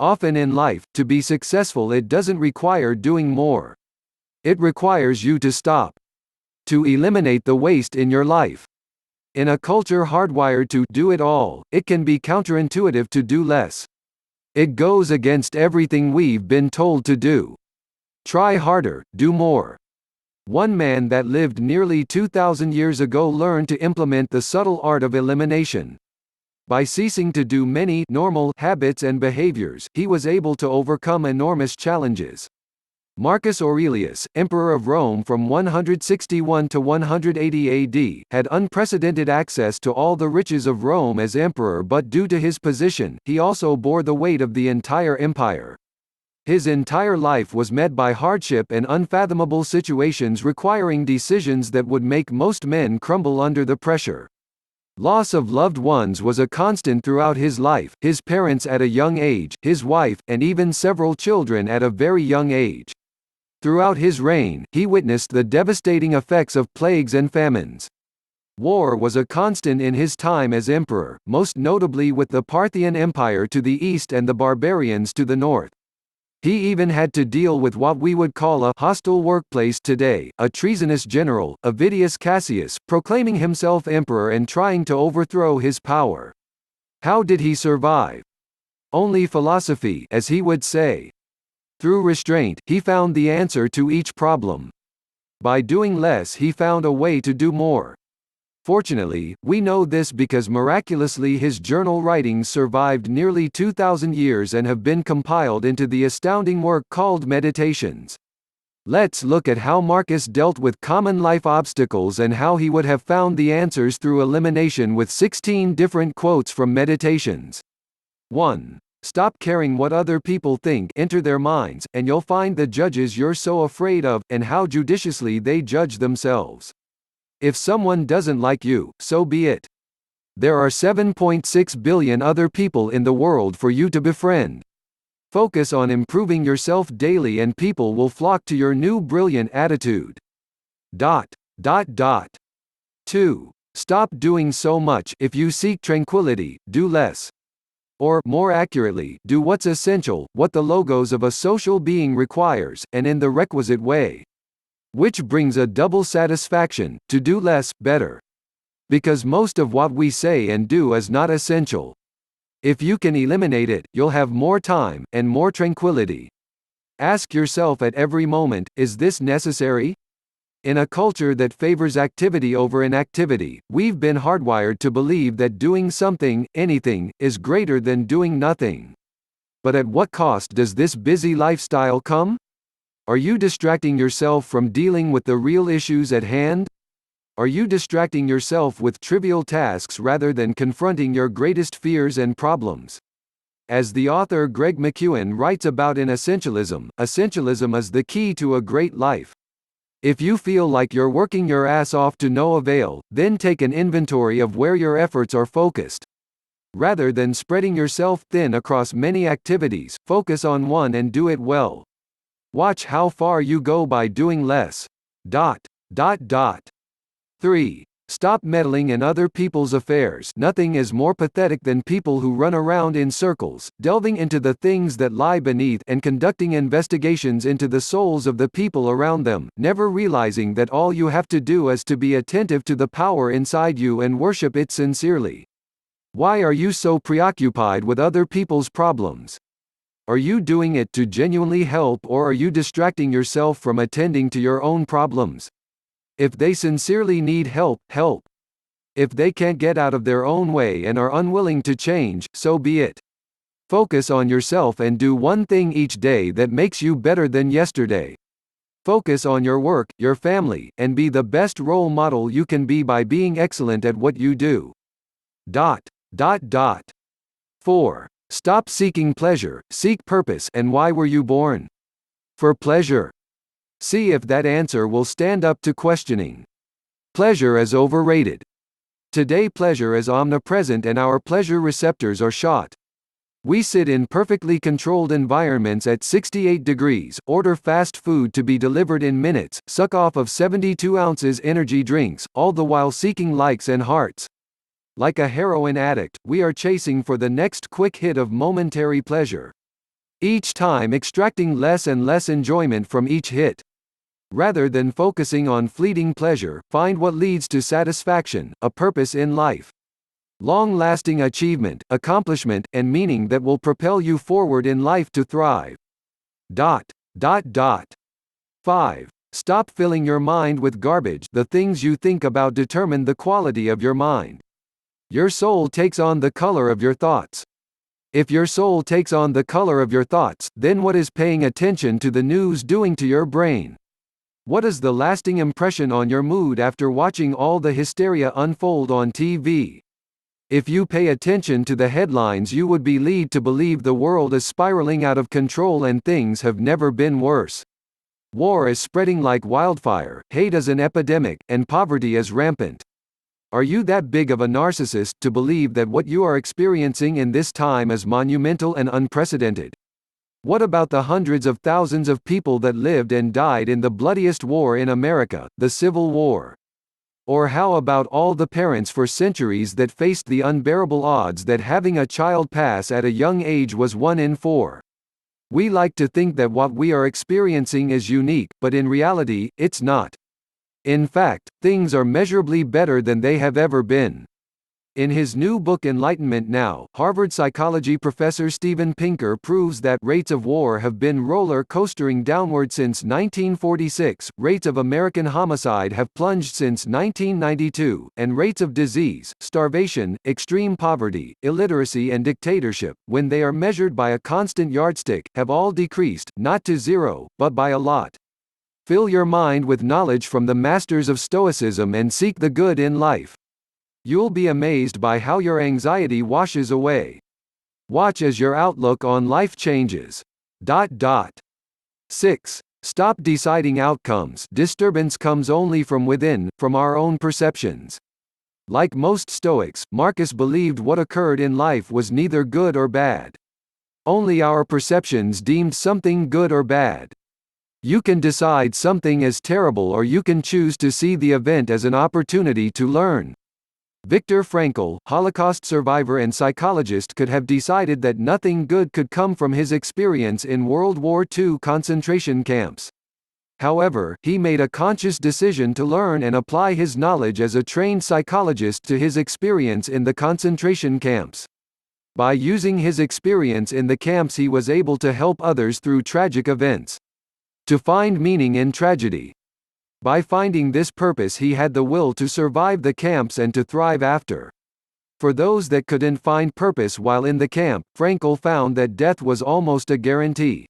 Often in life, to be successful it doesn't require doing more. It requires you to stop. To eliminate the waste in your life. In a culture hardwired to do it all, it can be counterintuitive to do less. It goes against everything we've been told to do. Try harder, do more. One man that lived nearly 2,000 years ago learned to implement the subtle art of elimination. By ceasing to do many normal habits and behaviors, he was able to overcome enormous challenges. Marcus Aurelius, emperor of Rome from 161 to 180 AD, had unprecedented access to all the riches of Rome as emperor, but due to his position, he also bore the weight of the entire empire. His entire life was met by hardship and unfathomable situations requiring decisions that would make most men crumble under the pressure. Loss of loved ones was a constant throughout his life, his parents at a young age, his wife, and even several children at a very young age. Throughout his reign, he witnessed the devastating effects of plagues and famines. War was a constant in his time as emperor, most notably with the Parthian Empire to the east and the barbarians to the north. He even had to deal with what we would call a hostile workplace today, a treasonous general, Avidius Cassius, proclaiming himself emperor and trying to overthrow his power. How did he survive? Only philosophy, as he would say. Through restraint, he found the answer to each problem. By doing less, he found a way to do more. Fortunately, we know this because miraculously his journal writings survived nearly 2,000 years and have been compiled into the astounding work called Meditations. Let's look at how Marcus dealt with common life obstacles and how he would have found the answers through elimination with 16 different quotes from Meditations. 1. Stop caring what other people think. Enter their minds, and you'll find the judges you're so afraid of, and how judiciously they judge themselves. If someone doesn't like you, so be it. There are 7.6 billion other people in the world for you to befriend. Focus on improving yourself daily and people will flock to your new brilliant attitude. 2. Stop doing so much. If you seek tranquility, do less. Or, more accurately, do what's essential, what the logos of a social being requires, and in the requisite way. Which brings a double satisfaction, to do less, better. Because most of what we say and do is not essential. If you can eliminate it, you'll have more time, and more tranquility. Ask yourself at every moment, is this necessary? In a culture that favors activity over inactivity, we've been hardwired to believe that doing something, anything, is greater than doing nothing. But at what cost does this busy lifestyle come? Are you distracting yourself from dealing with the real issues at hand? Are you distracting yourself with trivial tasks rather than confronting your greatest fears and problems? As the author Greg McKeown writes about in Essentialism, essentialism is the key to a great life. If you feel like you're working your ass off to no avail, then take an inventory of where your efforts are focused. Rather than spreading yourself thin across many activities, focus on one and do it well. Watch how far you go by doing less. 3. Stop meddling in other people's affairs. Nothing is more pathetic than people who run around in circles, delving into the things that lie beneath and conducting investigations into the souls of the people around them, never realizing that all you have to do is to be attentive to the power inside you and worship it sincerely. Why are you so preoccupied with other people's problems? Are you doing it to genuinely help, or are you distracting yourself from attending to your own problems? If they sincerely need help, help. If they can't get out of their own way and are unwilling to change, so be it. Focus on yourself and do one thing each day that makes you better than yesterday. Focus on your work, your family, and be the best role model you can be by being excellent at what you do. 4. Stop seeking pleasure, seek purpose. And why were you born? For pleasure. See if that answer will stand up to questioning. Pleasure is overrated. Today pleasure is omnipresent and our pleasure receptors are shot. We sit in perfectly controlled environments at 68 degrees, order fast food to be delivered in minutes, suck off of 72 ounces energy drinks, all the while seeking likes and hearts. Like a heroin addict, we are chasing for the next quick hit of momentary pleasure. each time extracting less and less enjoyment from each hit. Rather than focusing on fleeting pleasure, find what leads to satisfaction, a purpose in life. Long-lasting achievement, accomplishment, and meaning that will propel you forward in life to thrive. 5. Stop filling your mind with garbage. The things you think about determine the quality of your mind. Your soul takes on the color of your thoughts. If your soul takes on the color of your thoughts, then what is paying attention to the news doing to your brain? What is the lasting impression on your mood after watching all the hysteria unfold on TV? If you pay attention to the headlines, you would be led to believe the world is spiraling out of control and things have never been worse. War is spreading like wildfire, hate is an epidemic, and poverty is rampant. Are you that big of a narcissist to believe that what you are experiencing in this time is monumental and unprecedented? What about the hundreds of thousands of people that lived and died in the bloodiest war in America, the Civil War? Or how about all the parents for centuries that faced the unbearable odds that having a child pass at a young age was 1 in 4? We like to think that what we are experiencing is unique, but in reality, it's not. In fact, things are measurably better than they have ever been. In his new book Enlightenment Now, Harvard psychology professor Steven Pinker proves that rates of war have been roller coastering downward since 1946, rates of American homicide have plunged since 1992, and rates of disease, starvation, extreme poverty, illiteracy and dictatorship, when they are measured by a constant yardstick, have all decreased, not to zero, but by a lot. Fill your mind with knowledge from the masters of Stoicism and seek the good in life. You'll be amazed by how your anxiety washes away. Watch as your outlook on life changes. 6. Stop deciding outcomes. Disturbance comes only from within, from our own perceptions. Like most Stoics, Marcus believed what occurred in life was neither good or bad. Only our perceptions deemed something good or bad. You can decide something as terrible, or you can choose to see the event as an opportunity to learn. Viktor Frankl, Holocaust survivor and psychologist, could have decided that nothing good could come from his experience in World War II concentration camps. However, he made a conscious decision to learn and apply his knowledge as a trained psychologist to his experience in the concentration camps. By using his experience in the camps, he was able to help others through tragic events. To find meaning in tragedy. By finding this purpose, he had the will to survive the camps and to thrive after. For those that couldn't find purpose while in the camp, Frankl found that death was almost a guarantee.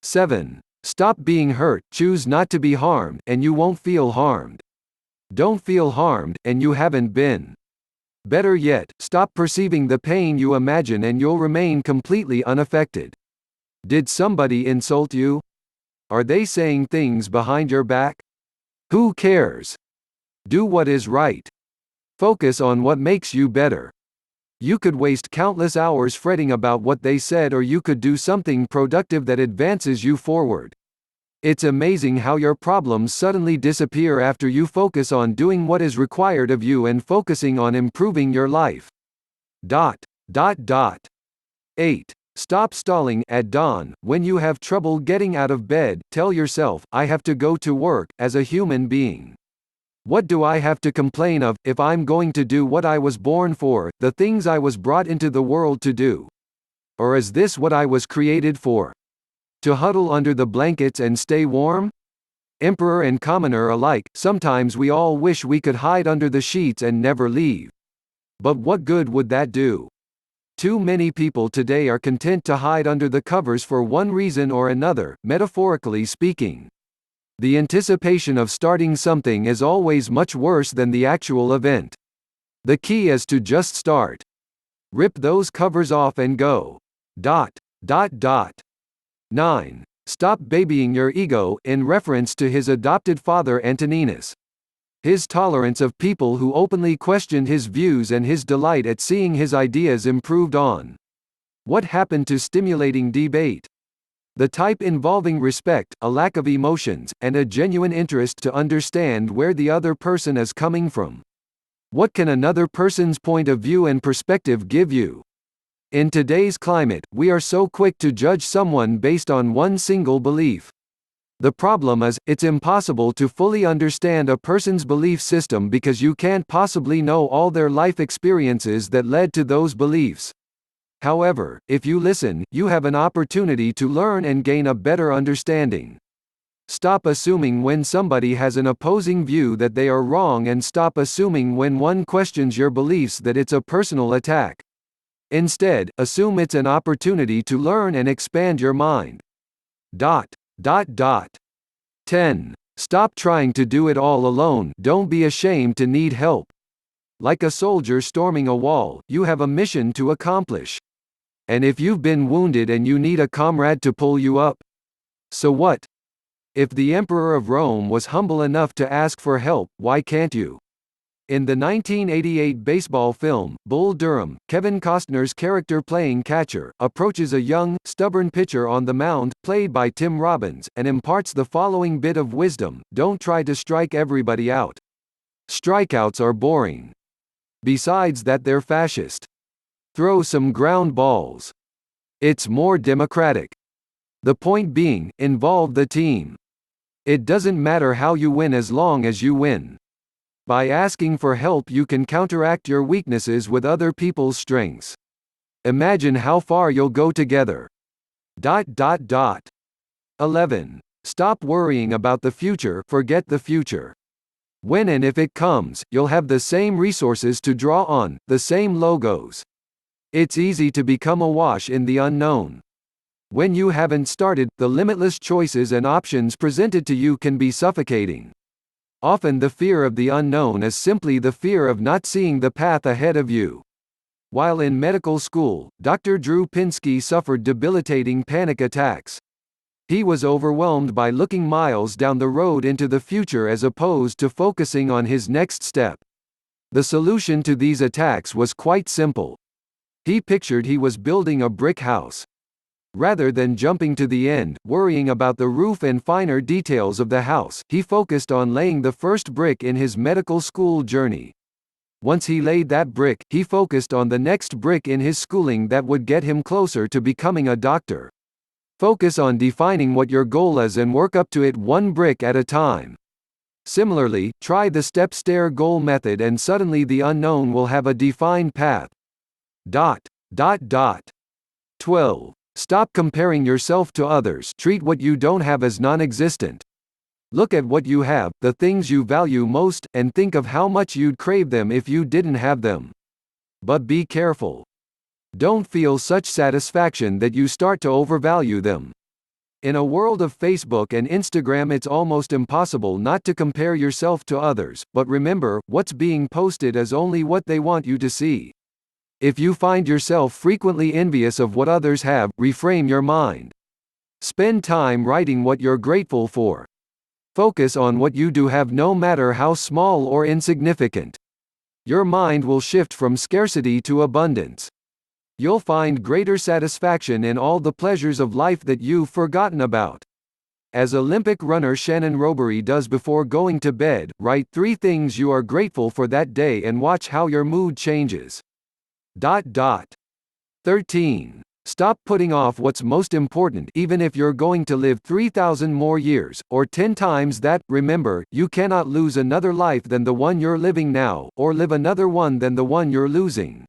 7. Stop being hurt, choose not to be harmed, and you won't feel harmed. Don't feel harmed, and you haven't been. Better yet, stop perceiving the pain you imagine and you'll remain completely unaffected. Did somebody insult you? Are they saying things behind your back? Who cares? Do what is right. Focus on what makes you better. You could waste countless hours fretting about what they said, or you could do something productive that advances you forward. It's amazing how your problems suddenly disappear after you focus on doing what is required of you and focusing on improving your life. 8. Stop stalling. At dawn, when you have trouble getting out of bed, tell yourself, I have to go to work, as a human being. What do I have to complain of, if I'm going to do what I was born for, the things I was brought into the world to do? Or is this what I was created for? To huddle under the blankets and stay warm? Emperor and commoner alike, sometimes we all wish we could hide under the sheets and never leave. But what good would that do? Too many people today are content to hide under the covers for one reason or another, metaphorically speaking. The anticipation of starting something is always much worse than the actual event. The key is to just start. Rip those covers off and go. 9. Stop babying your ego. In reference to his adopted father Antoninus. His tolerance of people who openly questioned his views and his delight at seeing his ideas improved on. What happened to stimulating debate? The type involving respect, a lack of emotions, and a genuine interest to understand where the other person is coming from. What can another person's point of view and perspective give you? In today's climate, we are so quick to judge someone based on one single belief. The problem is, it's impossible to fully understand a person's belief system because you can't possibly know all their life experiences that led to those beliefs. However, if you listen, you have an opportunity to learn and gain a better understanding. Stop assuming when somebody has an opposing view that they are wrong, and stop assuming when one questions your beliefs that it's a personal attack. Instead, assume it's an opportunity to learn and expand your mind. 10. Stop trying to do it all alone. Don't be ashamed to need help. Like a soldier storming a wall, you have a mission to accomplish. And if you've been wounded and you need a comrade to pull you up, so what? If the Emperor of Rome was humble enough to ask for help, why can't you? In the 1988 baseball film, Bull Durham, Kevin Costner's character playing catcher, approaches a young, stubborn pitcher on the mound, played by Tim Robbins, and imparts the following bit of wisdom: don't try to strike everybody out. Strikeouts are boring. Besides that, they're fascist. Throw some ground balls. It's more democratic. The point being, involve the team. It doesn't matter how you win as long as you win. By asking for help, you can counteract your weaknesses with other people's strengths. Imagine how far you'll go together. 11. Stop worrying about the future, forget the future. When and if it comes, you'll have the same resources to draw on, the same logos. It's easy to become awash in the unknown. When you haven't started, the limitless choices and options presented to you can be suffocating. Often the fear of the unknown is simply the fear of not seeing the path ahead of you. While in medical school, Dr. Drew Pinsky suffered debilitating panic attacks. He was overwhelmed by looking miles down the road into the future as opposed to focusing on his next step. The solution to these attacks was quite simple. He pictured he was building a brick house. Rather than jumping to the end, worrying about the roof and finer details of the house, he focused on laying the first brick in his medical school journey. Once he laid that brick, he focused on the next brick in his schooling that would get him closer to becoming a doctor. Focus on defining what your goal is and work up to it one brick at a time. Similarly, try the step-stair goal method and suddenly the unknown will have a defined path. 12. Stop comparing yourself to others. Treat what you don't have as non-existent. Look at what you have, the things you value most, and think of how much you'd crave them if you didn't have them. But be careful. Don't feel such satisfaction that you start to overvalue them. In a world of Facebook and Instagram, it's almost impossible not to compare yourself to others, but remember, what's being posted is only what they want you to see. If you find yourself frequently envious of what others have, reframe your mind. Spend time writing what you're grateful for. Focus on what you do have, no matter how small or insignificant. Your mind will shift from scarcity to abundance. You'll find greater satisfaction in all the pleasures of life that you've forgotten about. As Olympic runner Shannon Robery does before going to bed, write 3 things you are grateful for that day and watch how your mood changes. 13. Stop putting off what's most important, even if you're going to live 3,000 more years, or 10 times that. Remember, you cannot lose another life than the one you're living now, or live another one than the one you're losing.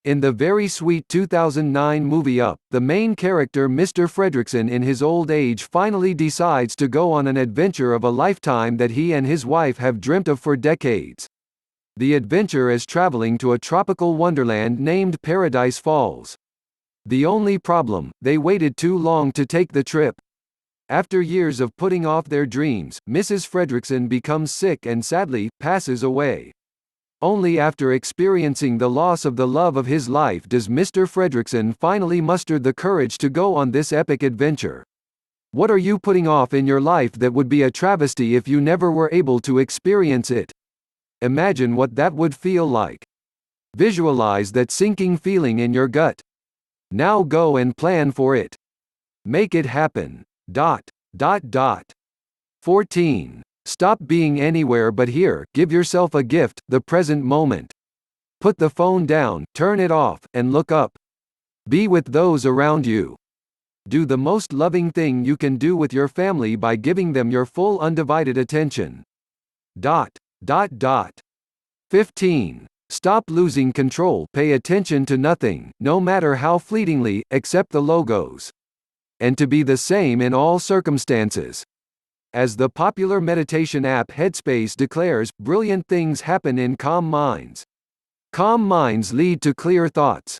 In the very sweet 2009 movie Up, the main character Mr. Fredricksen in his old age finally decides to go on an adventure of a lifetime that he and his wife have dreamt of for decades. The adventure is traveling to a tropical wonderland named Paradise Falls. The only problem, they waited too long to take the trip. After years of putting off their dreams, Mrs. Fredricksen becomes sick and sadly, passes away. Only after experiencing the loss of the love of his life does Mr. Fredricksen finally muster the courage to go on this epic adventure. What are you putting off in your life that would be a travesty if you never were able to experience it? Imagine what that would feel like. Visualize that sinking feeling in your gut. Now go and plan for it. Make it happen. 14. Stop being anywhere but here. Give yourself a gift, the present moment. Put the phone down, turn it off, and look up. Be with those around you. Do the most loving thing you can do with your family by giving them your full undivided attention. Dot. Dot. Dot. 15. Stop losing control. Pay attention to nothing, no matter how fleetingly, except the logos. And to be the same in all circumstances. As the popular meditation app Headspace declares, brilliant things happen in calm minds. Calm minds lead to clear thoughts.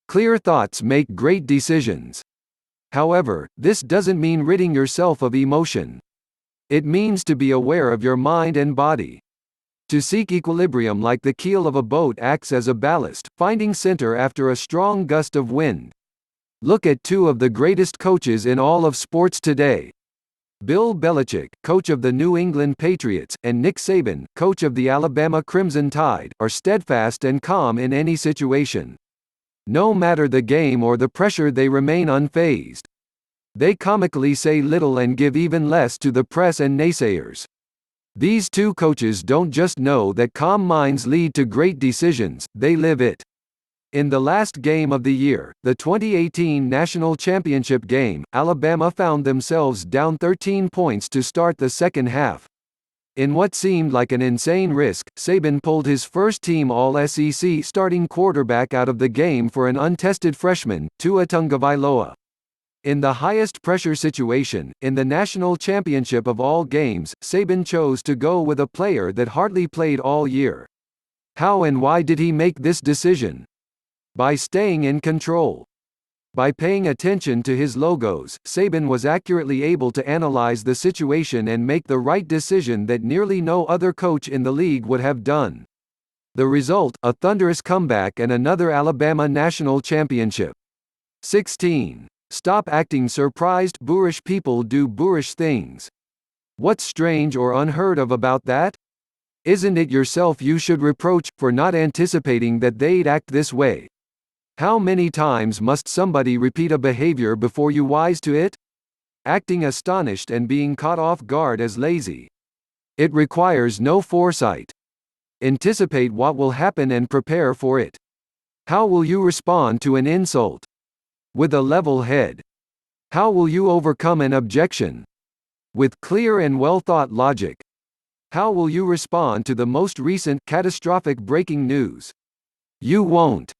Clear thoughts make great decisions. However, this doesn't mean ridding yourself of emotion. It means to be aware of your mind and body. To seek equilibrium like the keel of a boat acts as a ballast, finding center after a strong gust of wind. Look at two of the greatest coaches in all of sports today. Bill Belichick, coach of the New England Patriots, and Nick Saban, coach of the Alabama Crimson Tide, are steadfast and calm in any situation. No matter the game or the pressure, they remain unfazed. They comically say little and give even less to the press and naysayers. These two coaches don't just know that calm minds lead to great decisions, they live it. In the last game of the year, the 2018 National Championship game, Alabama found themselves down 13 points to start the second half. In what seemed like an insane risk, Saban pulled his first team All-SEC starting quarterback out of the game for an untested freshman, Tua Tagovailoa. In the highest pressure situation, in the national championship of all games, Saban chose to go with a player that hardly played all year. How and why did he make this decision? By staying in control. By paying attention to his logos, Saban was accurately able to analyze the situation and make the right decision that nearly no other coach in the league would have done. The result, a thunderous comeback and another Alabama national championship. 16. Stop acting surprised. Boorish people do boorish things. What's strange or unheard of about that? Isn't it yourself you should reproach for not anticipating that they'd act this way? How many times must somebody repeat a behavior before you wise to it? Acting astonished and being caught off guard as lazy. It requires no foresight. Anticipate what will happen and prepare for it. How will you respond to an insult? With a level head. How will you overcome an objection? With clear and well-thought logic. How will you respond to the most recent catastrophic breaking news? You won't.